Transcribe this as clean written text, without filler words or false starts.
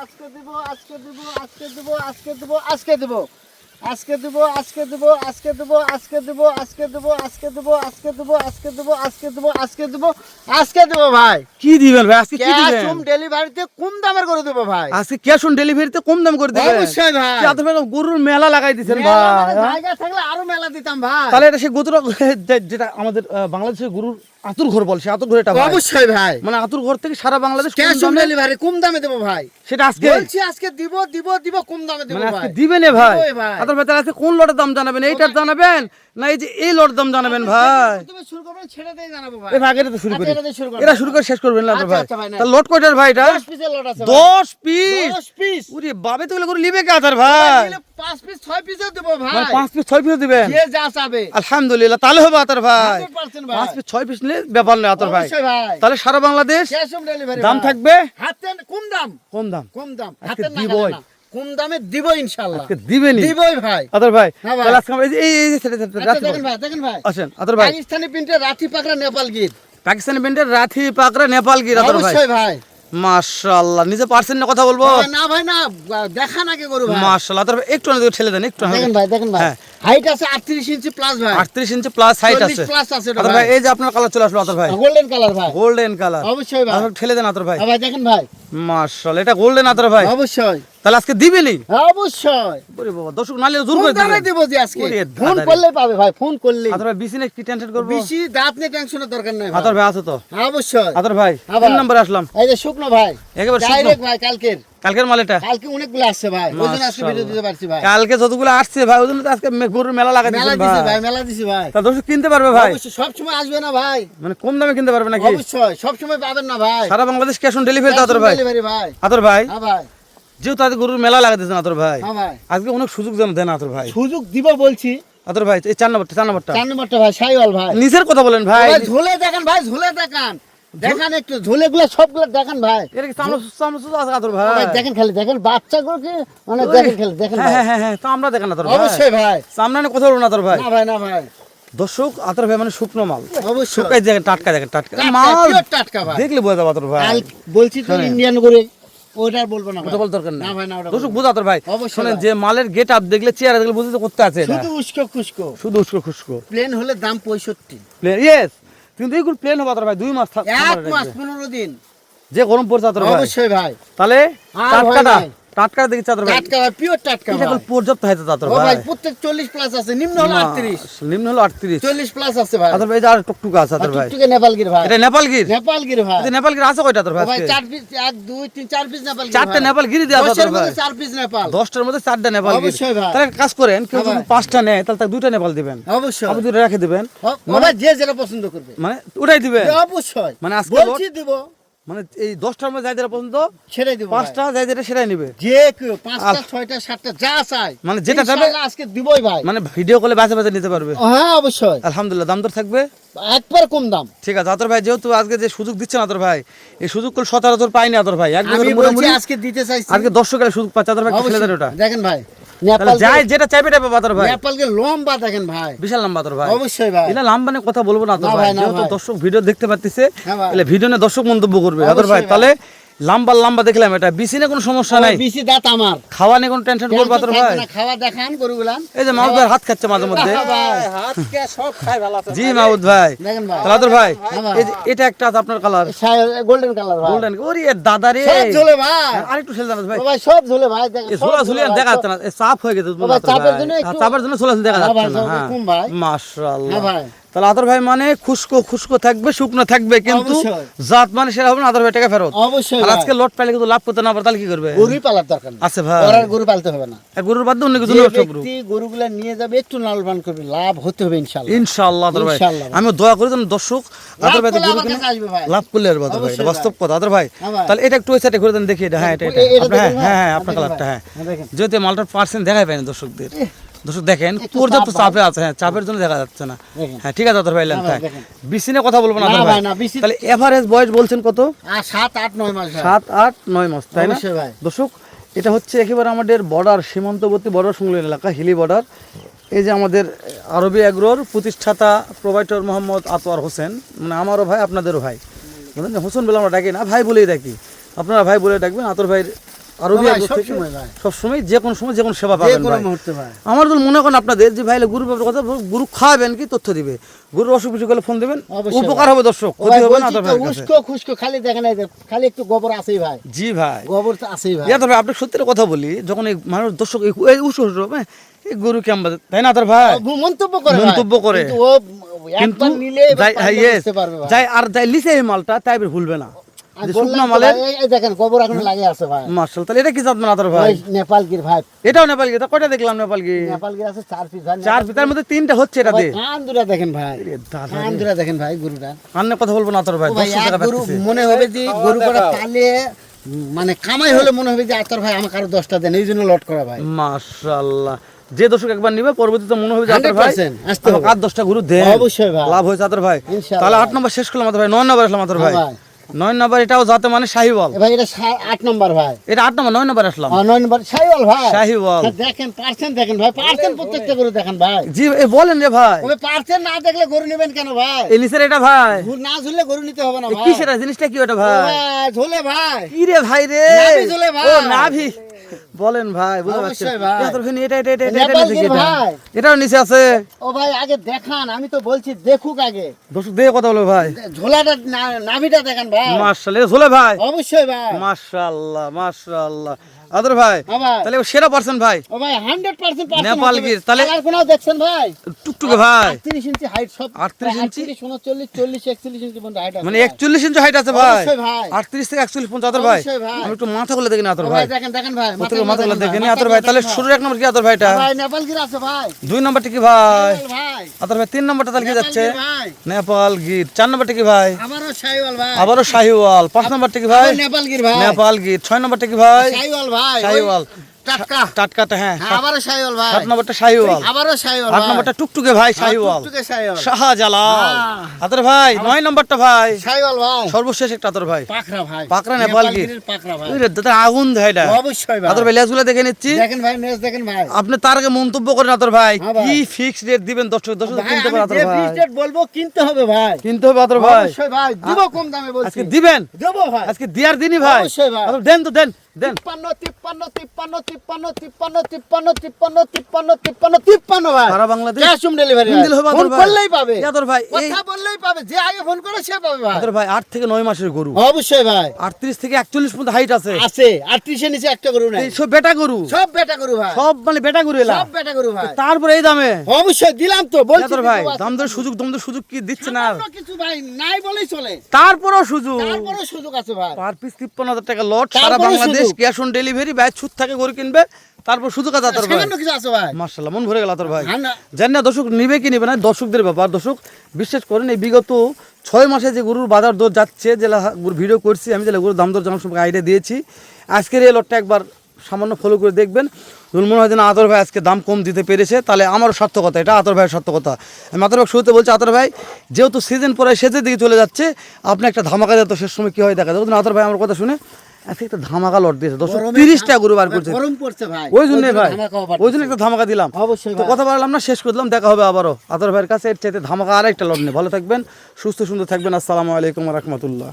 আজকে দেব আজকে দেব আজকে দেব আজকে দেব আজকে দেব আজকে দেব আজকে দেব আজকে দেব আজকে দেব আজকে দেব আজকে দেব আজকে দেব আজকে দেব আজকে দেব আজকে দেব আজকে দেব ভাই। কি দিবেন ভাই? আজকে কি দিবেন? ক্যাশ অন ডেলিভারিতে কম দামের করে দেব ভাই। আজকে ক্যাশ অন ডেলিভারিতে কম দাম করে দিবেন? অবশ্যই ভাই। কি আপনারা গরুর মেলা লাগাই দিবেন মেলা ভাই? মানে জায়গা থাকলে আরো মেলা দিতাম ভাই। তাহলে এটা সে গরুর যেটা আমাদের বাংলাদেশের গরুর আতুর ঘর বলে, সে আতুর ঘর এটা ভাই। অবশ্যই ভাই। মানে আতুর ঘর থেকে সারা বাংলাদেশ ক্যাশ অন ডেলিভারি কম দামে দেব ভাই। সেটা আজকে বলছি আজকে দিব দিব দিব কম দামে দেব মানে ভাই। আজকে দিবেন ভাই? দিবই ভাই। আতুর ভাই তাহলে আজকে কোন লটের দাম জানাবেন? এইটার জানাবেন না এই যে এই লটের দাম জানাবেন ভাই? তুমি শুরু করবেন ছেড়ে দিয়ে জানাবো ভাই। এই ভাই এটা তো শুরু করি। আচ্ছা, এটা দিয়ে শুরু করো। এটা শুরু করে শেষ করবেন না আতুর আচ্ছা, ভাই? আচ্ছা ভাই, না। তাহলে লট কয়টার ভাই এটা? 10 পিসের লট আছে ভাই। 10 পিস? 10 পিস। ওরে বাবে তো এগুলো করে লিবে কে আতার ভাই? দিলে 5 পিস 6 পিসও দেব ভাই। মানে 5 পিস 6 পিস দিবেন? যে যা চাবে। আলহামদুলিল্লাহ, তাহলে হবে আতার ভাই। 100% ভাই। 5 পিস 6 পিস নিলে ব্যাপার নেই আতার ভাই। অবশ্যই ভাই। তাহলে সারা বাংলাদেশ ক্যাশ অন ডেলিভারি দাম থাকবে হাতে কম দাম। কম দাম। কম দাম। আজকে হাতে না দিবই। না। কম দামে দিব ইনশাআল্লাহ। আজকে দিবেনই দিবই ভাই। আতার ভাই। হ্যাঁ ভাই। তাহলে আজকে আমরা এই যে আচ্ছা, দেখেন ভাই দেখেন ভাই। আসেন আতার ভাই। পাকিস্তানি প্রিন্টের রাঠি পাকড়া নেপাল গির। পাকিস্তানি প্যান্টের রাথি পাকড়া নেপাল গির আতার ভাই। অবশ্যই ভাই। মাশাআল্লাহ, নিজে পারছেন না কথা বলবো? না ভাই না, দেখান আগে গরু ভাই। মাশাআল্লাহ, আতার ভাই একটু না ঠেলে দেন একটু। দেখেন ভাই দেখেন ভাই। হ্যাঁ। হাইট আছে 38 ইঞ্চি প্লাস ভাই। 38 ইঞ্চি প্লাস হাইট 40 আছে প্লাস আছে এটা আতার ভাই। ভাই। এই যে আপনার কালার চলে আসলো আতার ভাই, গোল্ডেন কালার ভাই। Golden colour. অবশ্যই ভাই। আতার ঠেলে দেন আতার ভাই। হ্যাঁ ভাই দেখেন ভাই। মাশাআল্লাহ, এটা গোল্ডেন আতার ভাই। অবশ্যই। তাহলে আজকে দিবেনই? অবশ্যই। ওরে বাবা, দর্শক নালে জোর ফোন করে করে দিবেন। দেব যে আজকে। ওরে ফোন দাদা রে। করলেই পাবে ভাই, ফোন করলেই। আতার ভাই বিসিনে কি টেনশন করব? বেশি দাঁত নিয়ে টেনশনের দরকার নাই ভাই। আতার ভাই আছে তো? অবশ্যই। আতার ভাই হ্যাঁ তিন ভাই। নম্বর আসলাম। এই যে শুকনো ভাই। একেবারে শুকনো। ডাইরেক্ট ভাই কালকের। কালকের মাল এটা? কালকে অনেকগুলো আসছে ভাই। ওই জন্য আজকে ভিডিও দিতে পারছি ভাই। কালকে যতগুলো আসছে ভাই ওই জন্য তো আজকে গরুর মেলা লাগাই মেলা দিয়েছেন দিছি ভাই। ভাই, মেলা দিছি ভাই। তা দর্শক কিনতে পারবে ভাই? অবশ্যই সব সময় আসবে না ভাই। মানে কম দামে কিনতে পারবে নাকি? অবশ্যই সব সময় পাবেন না ভাই। সারা বাংলাদেশ ক্যাশ অন ডেলিভারি তো আতর ভাই? ডেলিভারি ভাই। আতর ভাই হ্যাঁ ভাই। যেহেতু আজকে গরুর মেলা লাগাই দিয়েছেন আতর ভাই, হ্যাঁ ভাই। আজকে অনেক সুযোগ দেন আতর ভাই। সুযোগ দিব বলছি। আতর ভাই এই 4 নম্বরটা 4 নম্বরটা ভাই সাইওয়াল ভাই। নিচের কথা বলেন ভাই। ভাই ঝুলে দেখেন ভাই, ঝুলে দেখেন। দেখেন একটু ঝুলেগুলো সবগুলো দেখেন ভাই। এটা কি চামড়া চামড়া আছে আতর ভাই? ভাই দেখেন খালি দেখেন বাচ্চাগুলোকে মানে দেখেন খালি দেখেন ভাই। হ্যাঁ তো আমরা দেখেন আতর ভাই। অবশ্যই ভাই। চামড়া নিয়ে কথা বলুন আতর ভাই। না ভাই না ভাই। দর্শক আতর ভাই মানে শুকনো মাল। অবশ্যই। শুকাই দেখেন, টাটকা দেখেন, টাটকা টাটকা, মাল pure টাটকা ভাই। দেখলে বোঝা যাবে আতর ভাই। কাল বলছি তো শোনেন। ইন্ডিয়ান করে ওটা আর বলবো না ভাই। কথা বলার দরকার না নেই। ভাই না ওটা দর্শক বলবো বোঝা আতর ভাই। অবশ্যই শোনেন ভাই। যে মালের গেট আপ দেখলে চেহারা দেখলে বুঝতে করতে আছে না। এটা। শুধু উস্কো খুস্কো। শুধু উস্কো খুস্কো প্লেন হলে দাম 65। প্লেন ইয়েস, কিন্তু এইগুলো প্লেন হবে আতর ভাই 2 মাস 1 মাস 15 দিন। যে গরম পড়ছে আতর ভাই। অবশ্যই ভাই। তাহলে আর টাটকাটা ভয় নাই। টাটকা দেখি আতর ভাই। টাটকা ভাই, পিওর টাটকা এটা ভাই। কোন পর্যাপ্ত হইছে আতর ও ভাই। ভাই প্রত্যেক 40 প্লাস আছে, নিম্ন হলো 38। নিম্ন হলো 38। 40 প্লাস আছে ভাই। আতর ভাই যা টুকটুকা আছে আতর ভাই। টুকটুকে নেপালগির ভাই। এটা নেপালগির? নেপালগির ভাই। এটা নেপালগির আছে কয়টা আতর ও ভাই? ভাই আজকে 4 পিস 1 2 3 4 পিস নেপালগির। চারটে নেপালগিরি দিয়ে আছে আতর ভাই। 4 পিস নেপাল। 10টার মধ্যে 4টা নেপালগির। অবশ্যই ভাই। তাহলে একটা কাজ করেন, কেউ হ্যাঁ যদি ভাই। 5টা নেয় তাহলে তাকে 2টা নেপাল দিবেন। অবশ্যই। আপনি 2টা রেখে দিবেন। ও ভাই যে যেটা পছন্দ করবে। মানে ওটাই দিবেন। অবশ্যই। মানে আজকে বলছি দিব। মানে এই 10টার মধ্যে যাই যেটা পছন্দ, ছেড়ে দিব। 5টা যাই যেটা সেটাই নিবে। যে কেউ 5টা 6টা 7টা যা চাই মানে যেটা যাবে ইনশাআল্লাহ আজকে দিবই ভাই। মানে ভিডিও কলে বাঁচা বাঁচা নিতে পারবে। হ্যাঁ অবশ্যই। আলহামদুলিল্লাহ, দাম দর থাকবে একবার কম দাম। ঠিক আছে আতর ভাই। যেহেতু আজকে যে সুযোগ দিচ্ছেন আতর ভাই, এই সুযোগ করে সচরাচর পাইনি আতর ভাই। একদম আমি বলছি আজকে দিতে চাইছি। আজকে দর্শকের সুযোগ পাচ্ছে আতর ভাই, একটু ফেলে দেন ওটা। দেখেন ভাই তাহলে নেপাল যাই যেটা চাইবে এটা পাবে আতর ভাই। নেপালকে লম্বা দেখেন ভাই। বিশাল লম্বা আতর ভাই। অবশ্যই ভাই। এটা লম্বা নিয়ে কথা বলবো না আতর না ভাই, ভাই, না যেহেতু ভাই। দর্শক ভিডিও দেখতে পাচ্ছেছে, হ্যাঁ ভাই। তাহলে ভিডিও নিয়ে দর্শক মন্তব্য করবে আতর ভাই। অবশ্যই ভাই। তাহলে লম্বা দেখলাম, এটা বিসিনে কোনো সমস্যা নাই, বেশি দাঁত আমার। খাওয়া নিয়ে কোনো টেনশন করবে আতর ভাই। খাওয়া দেখান গরুগুলান। এই যে মাহবুব ভাই হাত খাচ্ছে মাঝে মধ্যে। হাত কে সব খাই ভালো আছে। জি মাহবুব ভাই। দেখেন ভাই। তাহলে আতর ভাই হ্যাঁ ভাই। এই যে এটা একটা আছে আপনার কালার গোল্ডেন কালার ভাই। গোল্ডেন। ওরে দাদা রে, সব ঝোলে ভাই। আরেকটু ছেলে জানাস ভাই। ও ভাই সব ঝোলে ভাই দেখেন। এই ঝোলা ঝুলি আর দেখা যাচ্ছে না, এই চাপ হয়ে গেছে ভাই, চাপের জন্য একটু- চাপের জন্য ঝোলা দেখা হ্যাঁ যাচ্ছে ভাই, না। সব কম ভাই। মাশাআল্লাহ। হ্যাঁ ভাই। তাহলে আতর ভাই মানে খুশকো থাকবে, শুকনো থাকবে, কিন্তু অবশ্যই। জাত মানে সেরা হবে না, আতর ভাই টাকা ফেরত। অবশ্যই আর ভাই। আজকে লট পাইলে কিন্তু লাভ করতে না পারে তাহলে কি করবে? গরুই পালার দরকার নেই। আছে ভাই। ওর আর গরু পালতে হবে না। এক গরুর বাদ দিয়ে অন্য কিছু যে নষ্ট করবো ব্যক্তি গরুগুলা নিয়ে যাবে একটু লালন করবে, লাভ হতে হবে ইনশাআল্লাহ। ইনশাআল্লাহ আতর ভাই। ইনশাআল্লাহ ভাই। আমি দোয়া করি যেন দর্শক আতর ভাই লাভ করলে গরু আমার কিনে কাছে আসবে ভাই। লাভ করলে আর আতর ভাই, এটা অবশ্যই বাস্তব কথা আতর ভাই। হ্যাঁ ভাই। তাহলে এটা একটু ওই সাইডে ঘুরে দেন দেখি। এটা হ্যাঁ এটা এটা আপনার, দেখেন ভাই। হ্যাঁ আপনার দেখেন কালারটা। ভাই। হ্যাঁ হ্যাঁ, দেখেন। যেহেতু মালটার পার্সেন্ট দেখাই পায়নি দর্শকদের। দর্শক দেখেন একটু পর্যাপ্ত চাপ চাপে আছে। হ্যাঁ চাপের জন্য দেখা যাচ্ছে না। দেখেন। হ্যাঁ ঠিক আছে আতর ভাই। হ্যাঁ ভাই, হ্যাঁ দেখেন। বিসিনে কথা বলবো না না আতর ভাই, ভাই। না, বিসি- তাহলে এভারেজ বয়স বলছেন কত? আর 7 8 9 মাস ভাই। 7 8 9 মাস, তাই না? অবশ্যই ভাই। দর্শক এটা হচ্ছে একেবারে আমাদের বর্ডার, সীমান্তবর্তী বর্ডার সংলগ্ন এলাকা, হিলি বর্ডার। এই যে আমাদের আরবি এগ্রোর প্রতিষ্ঠাতা প্রোভাইডার মোহাম্মদ আতোয়ার হোসেন, মানে আমারও ভাই আপনাদেরও ভাই, বুঝলেন? হোসেন বলে আমরা ডাকি না, ভাই বলেই ডাকি, আপনারা ভাই বলে ডাকবেন। আতর ভাইয়ের আরবি ভাই, এগ্রো থেকে সবসময় ভাই। সবসময় যে কোনো সময় যে কোনো সেবা যে পাবেন কোনো ভাই। মুহূর্তে ভাই। আমার তো মনে করেন আপনাদের যে ভাই গরু ব্যাপারে কথা গরু খাওয়াবেন কি তথ্য দিবে, গরুর অসুখ বিসুখ হলে ফোন দেবেন, অবশ্যই উপকার ভাই। হবে দর্শক, ও ক্ষতি ভাই, হবে না বলছি আতর তো, ভাইয়ের কাছে। উস্কো খুস্কো খালি দেখেন এই যে, খালি একটু গোবর আছেই ভাই, জি ভাই, গোবর তো আছেই ভাই। ইয়া তবে আপনি সত্যি একটা কথা বলি, যখন এই মানুষ দর্শক এই উৎস এই গরু কেমন তাই না আতর ভাই, মন্তব্য করে ভাই। মন্তব্য করে। কিন্তু ও কিন্তু একবার নিলে এবার পারলে বুঝতে পারবে ভাই। যাই আর যাই লিসে এই মালটা তাই ভুলবে না আমি যে বললাম শুকনো তো মালের ভাই, এই দেখেন গোবর এখন লাগে আছে ভাই। মার্শাল। তাহলে এটা কি জাত মানে আতর ভাই? ওই নেপাল গির ভাই, এটাও নেপাল গিয়ে কয়টা দেখলাম নেপাল গিয়ে নেপাল গির আছে 4 পিস ভাই। চার পিতার মধ্যে 3টা হচ্ছে এটা ভাই, দিয়ে। কান দুরা দেখেন ভাই, দাদা কান দুরা দেখেন ভাই গরুটা। কান্নে কথা বলবো না আতর ভাই, ও ভাই, 10 এক টাকা গরু পাচ্ছি। মনে হবে যে গরু কটা তালে মানে কামাই হলে মনে হবে যে আতর ভাই আমাকে আরো 10টা দেন, এই জন্য লট করা ভাই। মাশাআল্লাহ, যে দর্শক একবার নিবে পরবর্তীতে মনে হবে যে আতর ভাই 100% আসতে হবে। আর 10টা গরু দেন, অবশ্যই ভাই। লাভ হয়েছে আতর ভাই। ইনশাআল্লাহ। তাহলে 8 নম্বর শেষ করলাম আতর ভাই, 9 নম্বর আসলাম আতর ভাই। হ্যাঁ ভাই। 9 নম্বর এটাও জাতে মানে শাহিওয়াল, এ ভাই এটা 8 নম্বর ভাই। এটা 8 নম্বর, 9 নম্বর আসলাম 9 নম্বর শাহিওয়াল ভাই। শাহিওয়াল। হ্যাঁ, দেখেন পার্সেন্ট দেখেন ভাই, পার্সেন্ট প্রত্যেকটা গরু দেখেন ভাই। জি বলেন রে ভাই, ওই পার্সেন্ট না দেখলে গরু নেবেন কেন ভাই? এই নিচের এটা ভাই গরু না ঝুললে গরু নিতে হবে না এ ভাই। কি সেটা জিনিসটা কি ওটা ও ভাই? ভাই, ঝোলে ভাই। কি রে ভাই রে? নাভি ঝোলে ভাই। ও নাভি বলেন ভাই, বুঝতে পারছি। অবশ্যই ভাই। এটা তো ফিনি, এটা নেপাল নিচে গির কি এটা? ভাই। এটাও নিচে আছে। ও ভাই আগে দেখান, আমি তো বলছি দেখুক আগে। দর্শক দিয়ে কথা বলবে ভাই। ঝোলাটা নাভিটা দেখেন ভাই। মাশাআল্লাহ, এটা ঝোলে ভাই। অবশ্যই ভাই। মাশাআল্লাহ মাশাআল্লাহ। আদর ভাই, হ্যাঁ ভাই। তাহলে ও সেরা পারছেন ভাই, ও ভাই 100% পার্সেন্ট নেপাল গির, তাহলে কোনাও দেখছেন ভাই, টুকটুকে ভাই, 38 ইঞ্চি হাইট, সব 38 ইঞ্চি? 39 40 41 ইঞ্চি পর্যন্ত হাইট আছে মানে ভাই। 41 ইঞ্চি হাইট আছে ভাই। অবশ্যই ভাই। 38 থেকে 41 পর্যন্ত আদর ভাই। অবশ্যই ভাই। আমি একটু মাথা গুলো দেখি না আদর ও ভাই, ভাই দেখেন দেখেন ভাই, মাথাগুলো দেখে নি মাথাগুলো আদর ভাই। তাহলে দেখেন শুরুর 1 নম্বর কি আদর ভাইটা? ভাই নেপাল গির আছে ভাই। 2 নম্বরটা কি ভাই? ভাই আদর ভাই 3 নম্বরটা তাহলে কি নেপাল যাচ্ছে? গির ভাই, নেপাল গির। 4 নম্বরটা কি ভাই? আমারও শাহিওয়াল ভাই। আবারও শাহিওয়াল। 5 নম্বরটা কি ভাই? আবার নেপাল গির ভাই। নেপাল গির। 6 নম্বরটা কি ভাই? শাহিওয়াল ভাই। শাহিওয়াল। টাটকা। টাটকাটা, হ্যাঁ। হ্যাঁ, আবারও শাহিওয়াল ভাই। 7 নম্বরটা শাহিওয়াল। আবারও শাহিওয়াল 8 ভাই। নম্বরটা টুকটুকে ভাই শাহিওয়াল। টুকটুকে শাহিওয়াল। শাহজালাল। হ্যাঁ। আদর ভাই 9 নম্বরটা ভাই, শাহিওয়াল ভাই। সর্বশেষ একটা আদর ভাই, পাকড়া ভাই। পাকড়া নেপাল গির। গিরের পাকড়া ভাই। ওই রে দাদা আগুন দেয় এটা। অবশ্যই ভাই। আদর ভাই লেজগুলো দেখে নিচ্ছি। দেখেন ভাই, নেস দেখেন ভাই। আপনি তার আগে মন্তব্য করেন আদর ভাই, হ্যাঁ ভাই। কি ফিক্স রেট দিবেন? দর্শক ভাই, কিনতে আমি পারে আদর যে ভাই, ফিক্স রেট বলবো কিনতে হবে ভাই। কিনতে হবে আদর ভাই। অবশ্যই ভাই, দিব কম দামে বলছি। আজকে দিবেন, দেবো ভাই। আজকে দিয়ার দিনই ভাই। অবশ্যই ভাই। আদর দেন তো দেন দেন। 53 ভাই। সারা Bangladesh cash on delivery phone দিলে হবে আদর ফোন ভাই। করলেই পাবে। এই আদর ভাই, এই কথা বললেই পাবে, যে আগে ফোন করে সে পাবে ভাই। আদর ভাই 8 থেকে 9 মাসের গরু, অবশ্যই ভাই। 38 থেকে 41 পর্যন্ত হাইট আছে। আছে 38 এর নিচে একটা গরু নাই। এই সব বেটা গরু, সব বেটা গরু ভাই। সব মানে বেটা গরু এলা। সব বেটা গরু ভাই। তারপরে এই দামে অবশ্যই দিলাম তো, বলছি আদর ভাই, দিব আজকে। দাম দর সুযোগ কি দিচ্ছে না? সামান্য কিছু ভাই নাই বলেই চলে। তারপরেও সুযোগ, তারপরে সুযোগ আছে ভাই। পার পিস 53,000 টাকা লট, সারা তারপরেও বাংলাদেশ সুযোগ। ক্যাশ অন ডেলিভারি, ব্যাচ ছুট থাকে গরু কিনবে, তারপর সুযোগ আছে আতর ভাই। সামান্য কিছু আছে ভাই। মাশাআল্লাহ, মন ভরে গেল আতর ভাই। হ্যাঁ না। জানি না দর্শক নিবে কি নিবে না, দর্শকদের ব্যাপার। দর্শক বিশ্বাস করেন, এই বিগত 6 মাসে যে গরুর বাজার দর যাচ্ছে, যে ভিডিও করছি আমি, যে গরুর দাম দর জানার সম্পর্কে আইডিয়া দিয়েছি, আজকের এই লটটা একবার সামান্য ফলো করে দেখবেন। যদি মনে হয় যে না আতর ভাই আজকে দাম কম দিতে পেরেছে, তাহলে আমারও সার্থকতা, এটা আতর ভাইয়ের সার্থকতা। আমি আতর ভাই শুরুতে বলছি, আতর ভাই যেহেতু সিজন পরে শেষের দিকে চলে যাচ্ছে, আপনি একটা ধামাকা দেয়, তো শেষ সময় কি হয় দেখা যাবে। আতর ভাই আমার কথা শুনে আজকে একটা ধামাকা লট দিয়েছে, দর্শক গরমে 30টা গরু বার করছে, গরম পড়ছে ভাই। ওই জন্য ভাই, ধামাকা অফার ওই জন্য একটা ধামাকা দিলাম। অবশ্যই তো ভাই। কথা বললাম না, শেষ করে দিলাম। দেখা হবে আবারও আতর ভাইয়ের কাছে, এর চাইতে ধামাকা আর একটা লট নিয়ে। ভালো থাকবেন, সুস্থ সুন্দর থাকবেন। আসসালামু আলাইকুম ওয়া রাহমাতুল্লাহ।